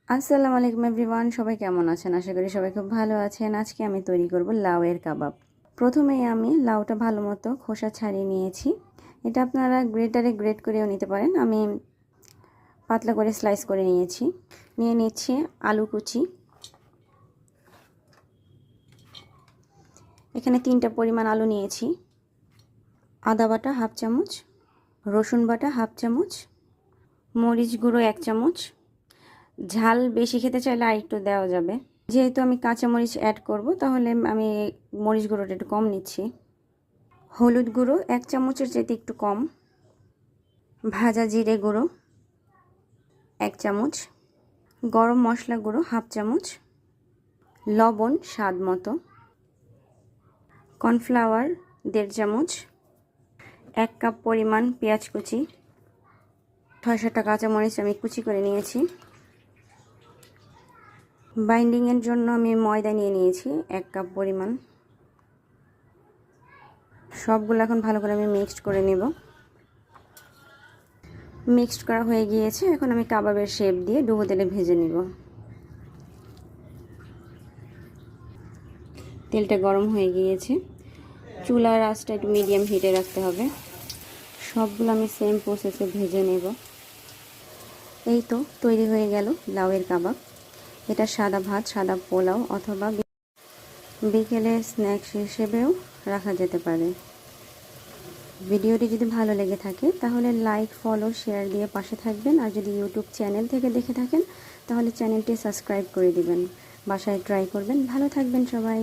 আসসালামু আলাইকুম এভরিওয়ান, সবাই কেমন আছেন? আশা করি সবাই খুব ভালো আছেন। আজকে আমি তৈরি করব লাউয়ের কাবাব। প্রথমেই আমি লাউটা ভালো মতো খোসা ছাড়িয়ে নিয়েছি। এটা আপনারা গ্রেটারে গ্রেট করেও নিতে পারেন। আমি পাতলা করে স্লাইস করে নিয়েছি। নিয়ে নিচ্ছি আলু কুচি। এখানে 3টা পরিমাণ আলু নিয়েছি। আদা বাটা হাফ চামচ, রসুন বাটা হাফ চামচ, মরিচ গুঁড়ো 1 চামচ। ঝাল বেশি খেতে চাইলে আর একটু দেওয়া যাবে। যেহেতু আমি কাঁচা মরিচ অ্যাড করব, তাহলে আমি মরিচ গুঁড়োটা একটু কম নিচ্ছি। হলুদ গুঁড়ো 1 চামচের চাইতে একটু কম। ভাজা জিরে গুঁড়ো 1 চামচ। গরম মশলা গুঁড়ো হাফ চামচ। লবণ স্বাদ মতো। কর্নফ্লাওয়ার 1.5 চামচ। 1 কাপ পরিমাণ পেঁয়াজ কুচি। 6-7টা কাঁচামরিচ আমি কুচি করে নিয়েছি। বাইন্ডিংয়ের জন্য আমি ময়দা নিয়ে নিয়েছি 1 কাপ পরিমাণ। সবগুলো এখন ভালো করে আমি মিক্সড করে নেব। মিক্সড করা হয়ে গিয়েছে। এখন আমি কাবাবের শেপ দিয়ে ডুবো তেলে ভেজে নিব। তেলটা গরম হয়ে গিয়েছে। চুলার আঁচটা একটু মিডিয়াম হিটে রাখতে হবে। সবগুলো আমি সেম প্রসেসে ভেজে নেব। এই তো তৈরি হয়ে গেল লাউয়ের কাবাব। এটা সাদা ভাত, সাদা পোলাও অথবা বিকেলের স্ন্যাক্স হিসেবেও রাখা যেতে পারে। ভিডিওটি যদি ভালো লেগে থাকে তাহলে লাইক, ফলো, শেয়ার দিয়ে পাশে থাকবেন। আর যদি ইউটিউব চ্যানেল থেকে দেখে থাকেন তাহলে চ্যানেলটি সাবস্ক্রাইব করে দিবেন। বাসায় ট্রাই করবেন। ভালো থাকবেন সবাই।